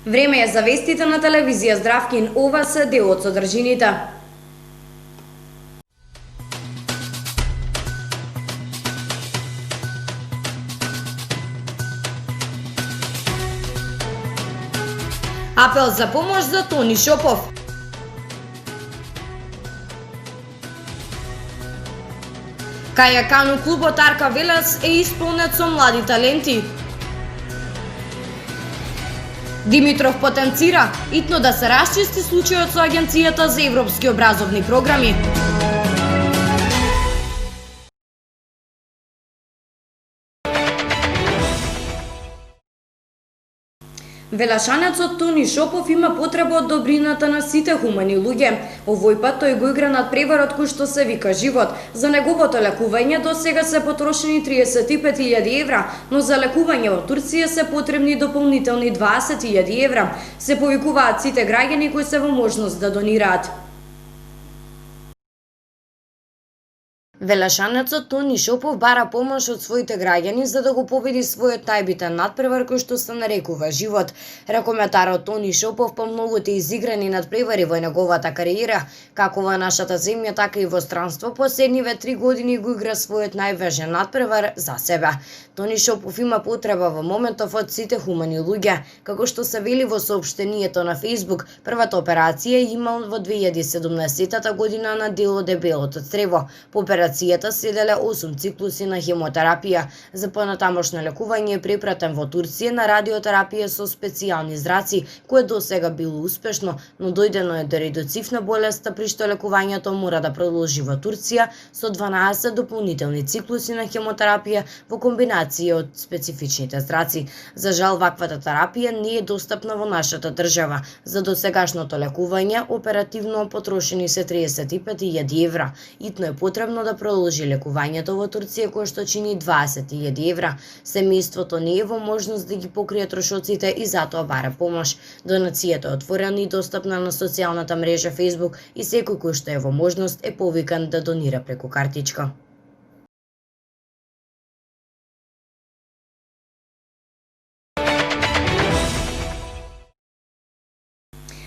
Време е за вестите на телевизија Здравкин, ова се дел од содржините. Апел за помош за Тони Шопов. Кајакану клубот Арка Велес е исполнет со млади таленти. Димитров потенцира итно да се расчисти случајот со Агенцијата за европски образовни програми. Велашанецот Тони Шопов има потреба од добрината на сите хумани луѓе. Овој пат тој го игра над преварот кој што се вика живот. За неговото лекување до сега се потрошени 35.000 евра, но за лекување во Турција се потребни дополнителни 20.000 евра. Се повикуваат сите граѓани кои се во можност да донираат. Велашанецот Тони Шопов бара помош од своите граѓани за да го победи својот најбитен надпревар кој што се нарекува живот. Ракометарот Тони Шопов по многуте изиграни надпревари во неговата кариера, како во нашата земја, така и во странство, последниве 3 години го игра својот најважен надпревар за себе. Тони Шопов има потреба во моментов од сите хумани луѓе, како што се вели во соопштението на Facebook. Првата операција имал во 2017 година на дело дебелото црево. По операцијата следеле 8 циклуси на хемотерапија. За понатамошно лекување е препратен во Турција на радиотерапија со специјални зраци, кое досега било успешно, но дојдено е до редуцивна болест, при што лекувањето мора да продолжи во Турција со 12 дополнителни циклуси на хемотерапија во комбинација од специфичните зраци. За жал, ваквата терапија не е достапна во нашата држава. За досегашното лекување оперативно потрошени се 35.000 евра. Итно е потребно да продолжи лекувањето во Турција, кое што чини 20.000 евра. Семејството не е во можност да ги покрие трошоците и затоа бара помош. Донацијата е отворена и достапна на социјалната мрежа Facebook и секој кој што е во можност е повикан да донира преку картичка.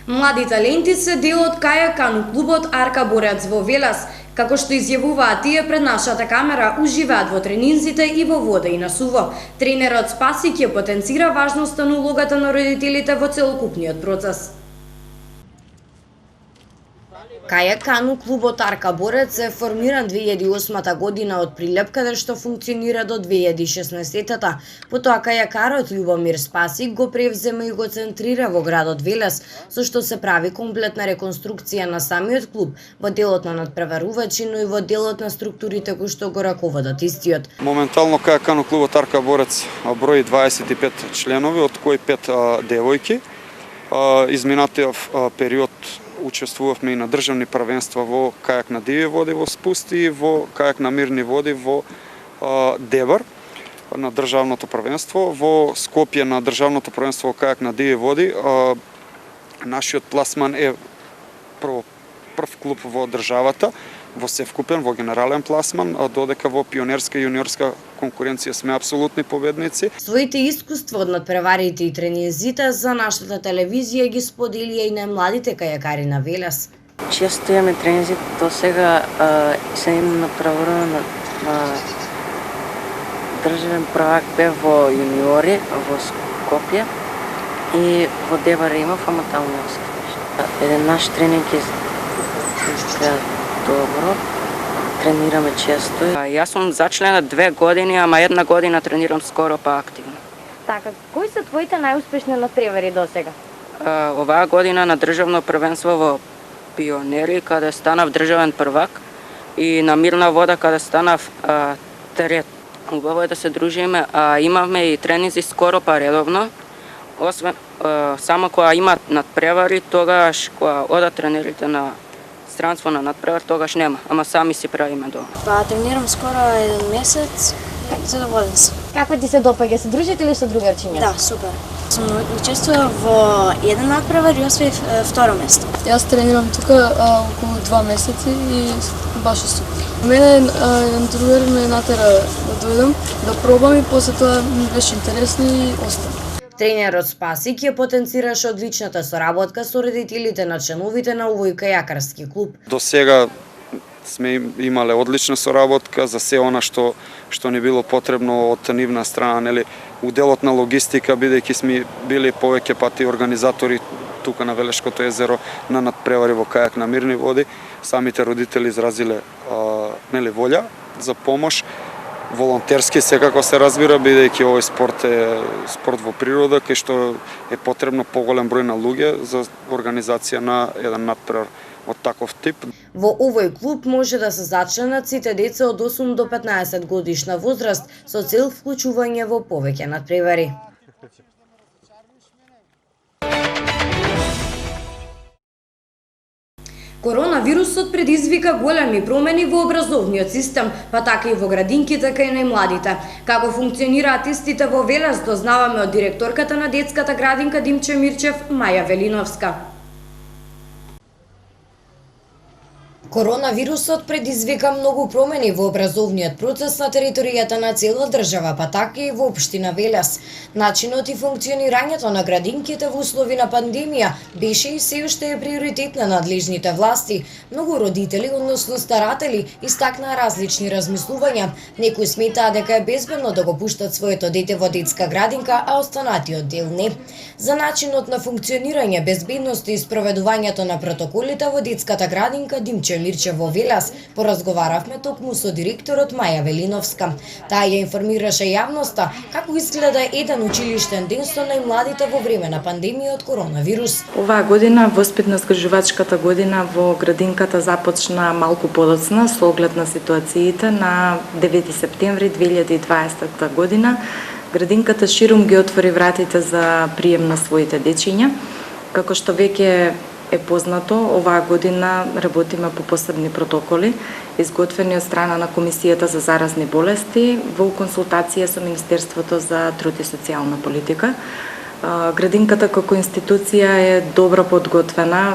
Млади таленти се дел од кајакану клубот Арка Борец во Велес. Како што изјавуваат тие пред нашата камера, уживаат во тренинзите и во вода и на суво. Тренерот Спаси ќе потенцира важноста на улогата на родителите во целокупниот процес. Кајакану клубот Арка Борец е формиран 2008 година од Прилеп, каде што функционира до 2016-та. Потоа кајакарот Љубомир Спасик го превзема и го центрира во градот Велес, со што се прави комплетна реконструкција на самиот клуб, во делот на надпреварувачи, но и во делот на структурите кои што го раководат истиот. Моментално кајакану клубот Арка Борец брои 25 членови, од кои 5 девојки. Изминатиот период учествувавме и на државни првенства во кајак на диви води во спусти и во кајак на мирни води во Дебар на државното првенство. Во Скопје на државното првенство во кајак на диви води нашиот пласман е прв клуб во државата, во Севкупен, во генерален пласман, додека во пионерска и јуниорска конкуренција сме апсолутни победници. Своите искуства од надпреварите и тренинзите за нашата телевизија ги споделија и најмладите кајакари на Велес. Често имаме тренинзи, до сега се им направуваме на државен првак бе во јуниори, во Скопје и во Дебар имав, ама таму не успеш. Еден наш тренинг е добро, тренираме често. Јас сум зачлена 2 години, ама 1 година тренирам скоро па активно. Така, кои се твоите најуспешни надпревари до сега? Оваа година на државно првенство во Пионери, каде станав државен првак, и на мирна вода, каде станав трет. Убаво е да се дружиме, имавме и тренинзи скоро па редовно. Освен само кога имат надпревари, тогаш кога одат тренерите на странство на надпревар, тогаш нема, ама сами си правиме дома. Тренирам скоро 1 месец, задоволен сум. Како ти се допаѓа, се дружите или со другарчиња? Да, супер. Сум учествував во еден надпревар и освоив 2 место. Јас тренирам тука околу 2 месеци и баш е супер. Мене еден другар ме натера да дојдам, да пробам и после тоа ми беше интересно и останам. Тренерот Спасик ја потенцираше одличната соработка со родителите на членовите на овој кајакарски клуб. До сега сме имале одлична соработка за се она што ни било потребно од нивна страна, нели, у делот на логистика, бидејќи сме били повеќе пати организатори тука на Велешкото езеро на надпревари во кајак на мирни води. Самите родители изразиле нели волја за помош. Волонтерски секако се разбира, бидејќи овој спорт е спорт во природа, кај што е потребно поголем број на луѓе за организација на еден надпревар од таков тип. Во овој клуб може да се зачленат сите деца од 8 до 15 годишна возраст со цел вклучување во повеќе надпревари. Коронавирусот предизвика големи промени во образовниот систем, па така и во градинките кај најмладите. Како функционираат истите во Велес, дознаваме од директорката на детската градинка Димче Мирчев, Маја Велиновска. Коронавирусот предизвика многу промени во образовниот процес на територијата на цела држава, па така и во општина Велес. Начинот и функционирањето на градинките во услови на пандемија беше и се уште е приоритет на надлежните власти. Многу родители, односно старатели, истакнаа различни размислувања. Некои сметаа дека е безбедно да го пуштат своето дете во детска градинка, а останатиот дел не. За начинот на функционирање, безбедност и спроведувањето на протоколите во детската градинка Димче Мирчев во Велес поразговаравме токму со директорот Маја Велиновска. Таа ја информираше јавноста како изгледа еден училиштен ден со најмладите во време на пандемија од коронавирус. Оваа година, воспитно-згрижувачката година во градинката започна малку подоцна со оглед на ситуациите. На 9 септември 2020 година градинката ширум ги отвори вратите за прием на своите дечиња. Како што веќе е познато, оваа година работиме по посебни протоколи, изготвени од страна на Комисијата за заразни болести во консултација со Министерството за труд и социјална политика. Градинката како институција е добро подготвена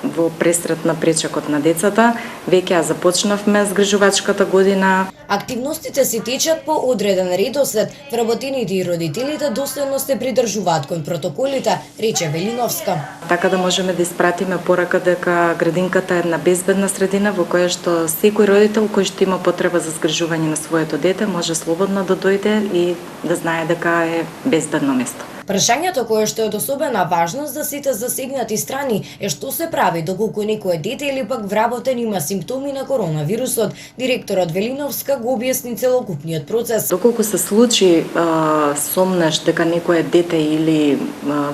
во пресрет на пречекот на децата. Веќе ја започнавме згрижувачката година. Активностите се течат по одреден редослед, вработените и родителите доследно се придржуваат кон протоколите, рече Велиновска. Така да можеме да испратиме порака дека градинката е една безбедна средина во која што секој родител кој што има потреба за згрижување на своето дете може слободно да дојде и да знае дека е безбедно место. Прашањето кое што е од особена важност за сите засегнати страни е што се прави доколку некое дете или пак вработен има симптоми на коронавирусот. Директорот Велиновска го објасни целокупниот процес. Доколку се случи сомнеш дека некое дете или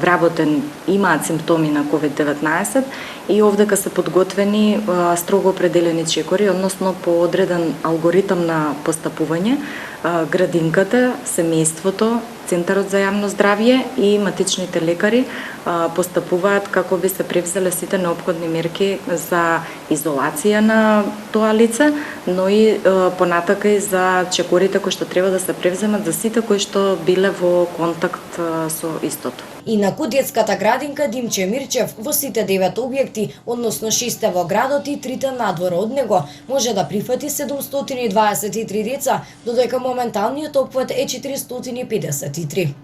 вработен имаат симптоми на COVID-19 и овдека се подготвени строго определени чекори, односно по одреден алгоритам на постапување, градинката, семејството, Центарот за јавно здравје и матичните лекари постапуваат како би се превзеле сите неопходни мерки за изолација на тоа лице, но и понатака и за чекорите кои што треба да се превземат за сите кои што биле во контакт со истото. Инаку детската градинка Димче Мирчев во сите 9 објекти, односно 6 во градот и 3 надвор од него, може да прифати 723 деца, додека моменталниот опфат е 453.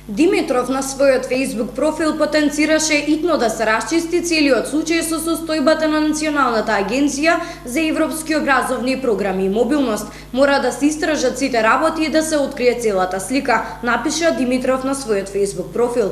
Димитров на својот Facebook профил потенцираше итно да се расчисти целиот случај со состојбата на Националната агенција за европски образовни програми и мобилност. Мора да се истражат сите работи и да се открие целата слика, напиша Димитров на својот Facebook профил.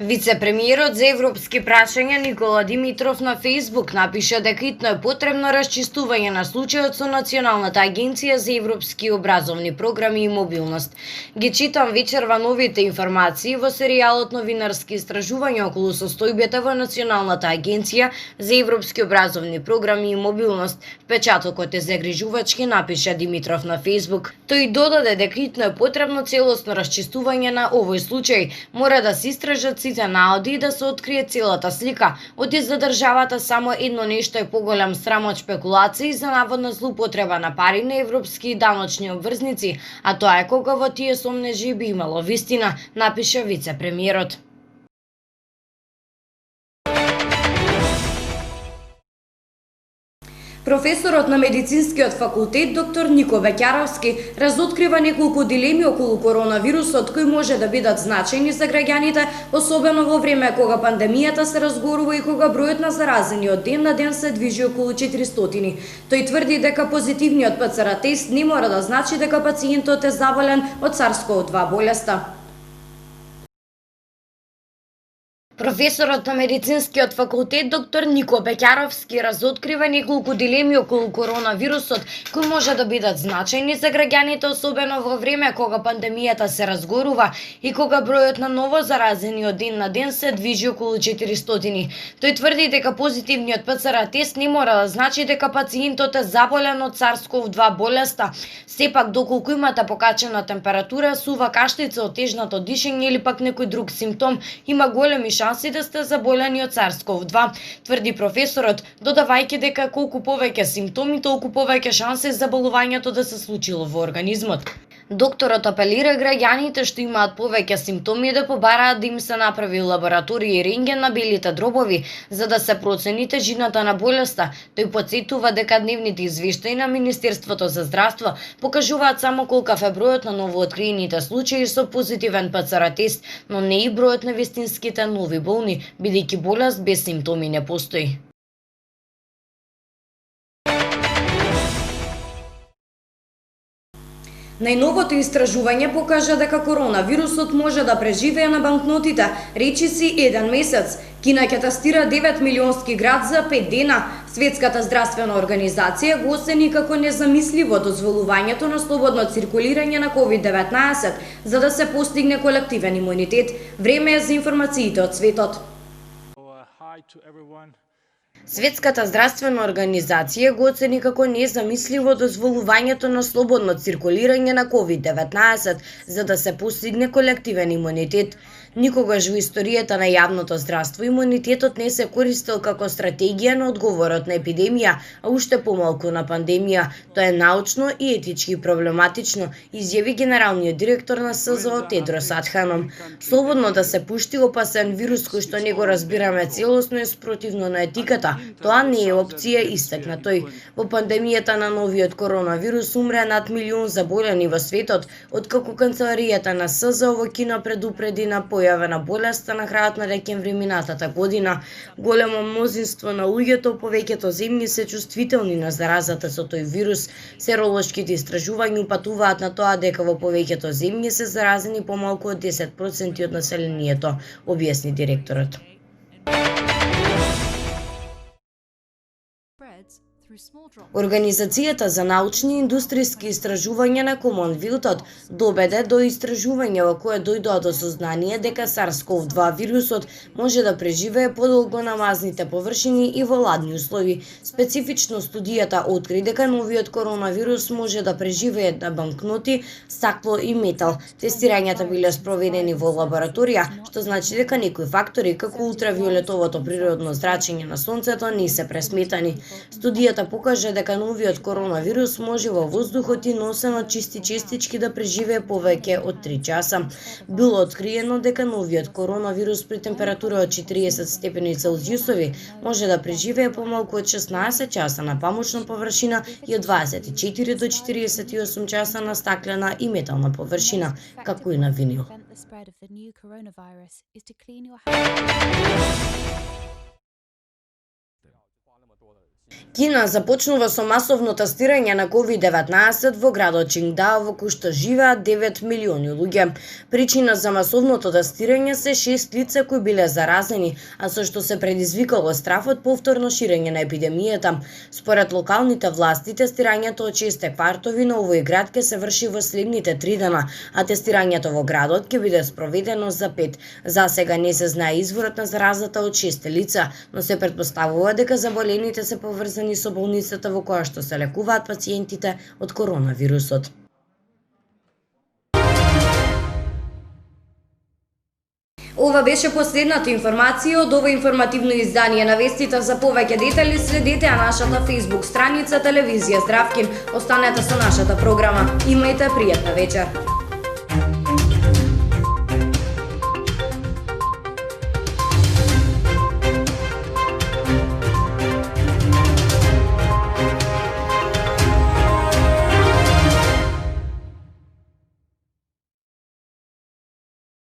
Вице-премиерот за европски прашања Никола Димитров на Фејсбук напиша дека итно е потребно расчистување на случајот со Националната агенција за европски образовни програми и мобилност. Ги читам вечерва новите информации во серијалот новинарски истражувања околу состојбата во Националната агенција за европски образовни програми и мобилност. Впечатокот е загрижувачки, напиша Димитров на Фејсбук. Тој додаде дека итно е потребно целосно расчистување на овој случај. Мора да се истражат сите наоди и да се открие целата слика. Оти за државата само едно нешто е поголем срам од шпекулации за наводна злоупотреба на пари на европски даночни обврзници, а тоа е кога во тие сомнежи би имало вистина, напиша вице-премиерот. Професорот на медицинскиот факултет доктор Нико Беќаровски разоткрива неколку дилеми околу коронавирусот кои може да бидат значајни за граѓаните, особено во време кога пандемијата се разгорува и кога бројот на заразени од ден на ден се движи околу 400. Тој тврди дека позитивниот ПЦР тест не мора да значи дека пациентот е заболен од SARS-CoV-2 болеста. Професорот на медицинскиот факултет доктор Нико Беќаровски разоткрива неколку дилеми околу коронавирусот кои може да бидат значајни за граѓаните, особено во време кога пандемијата се разгорува и кога бројот на ново заразени од ден на ден се движи околу 400. Тој тврди дека позитивниот ПЦР тест не мора да значи дека пациентот е заболен од SARS-CoV-2 болеста. Сепак, доколку имате покачена температура, сува кашлица, отежнато дишење или пак некој друг симптом, има големи шанси да сте заболени од SARS-CoV-2, тврди професорот, додавајќи дека колку повеќе симптоми, толку повеќе шанси заболувањето да се случило во организмот. Докторот апелира граѓаните што имаат повеќе симптоми да побараат да им се направи лабораторија и рентген на белите дробови за да се процени тежината на болеста. Тој потсетува дека дневните извештаи на Министерството за здравство покажуваат само колкав е бројот на новооткриените случаи со позитивен ПЦР тест, но не и бројот на вистинските нови болни, бидејќи болест без симптоми не постои. Најновото истражување покажа дека коронавирусот може да преживее на банкнотите, речиси 1 месец. Кина ќе тестира 9 милионски град за 5 дена. Светската здравствена организација го оцени како незамисливо дозволувањето на слободно циркулирање на COVID-19 за да се постигне колективен имунитет. Време е за информациите од светот. Светската здравствена организација го оцени како незамисливо дозволувањето на слободно циркулирање на COVID-19 за да се постигне колективен имунитет. Никогаш во историјата на јавното здравство имунитетот не се користел како стратегија на одговорот на епидемија, а уште помалку на пандемија. Тоа е научно и етички проблематично, изјави генералниот директор на СЗО Тедрос Адханом. Слободно да се пушти опасен вирус кој што не го разбираме целосно е спротивно на етиката. Тоа не е опција, истакна тој. Во пандемијата на новиот коронавирус умре над милион заболени во светот, откако канцеларијата на СЗО во Кина предупреди на појава на болеста на крајот на декември минатата година. Големо мнозинство на луѓето во повеќето земји се чувствителни на заразата со тој вирус. Серолошките истражувања упатуваат на тоа дека во повеќето земји се заразени помалку од 10% од населението, објасни директорот. Организацијата за научни и индустријски истражувања на Комонвилтот доведе до истражување во кое дојдоа до сознание дека SARS-CoV-2 вирусот може да преживее подолго на мазните површини и во ладни услови. Специфично студијата откри дека новиот коронавирус може да преживее на банкноти, стакло и метал. Тестирањата биле спроведени во лабораторија, што значи дека некои фактори како ултравиолетовото природно зрачење на сонцето не се пресметани. Студијата покажа дека новиот коронавирус може во воздухот и носен од чисти честички да преживее повеќе од 3 часа. Било откриено дека новиот коронавирус при температура од 40 степени Целзиусови може да преживее помалку од 16 часа на памучна површина и од 24 до 48 часа на стаклена и метална површина, како и на винил. Кина започнува со масовно тестирање на COVID-19 во градот Чингдао, во кој што живеат 9 милиони луѓе. Причина за масовното тестирање се 6 лица кои биле заразени, а со што се предизвикало страф од повторно ширење на епидемијата. Според локалните власти, тестирањето од 6 квартови на овој град ќе се врши во следните 3 дена, а тестирањето во градот ќе биде спроведено за 5. За сега не се знае изворот на заразата од 6 лица, но се претпоставува дека заболените се поврзани со болницата во која што се лекуваат пациентите од коронавирусот. Ова беше последната информација од ова информативно издание на вестите. За повеќе детали следете ја нашата Facebook страница Телевизија Здравкин. Останете со нашата програма. Имајте пријатна вечер.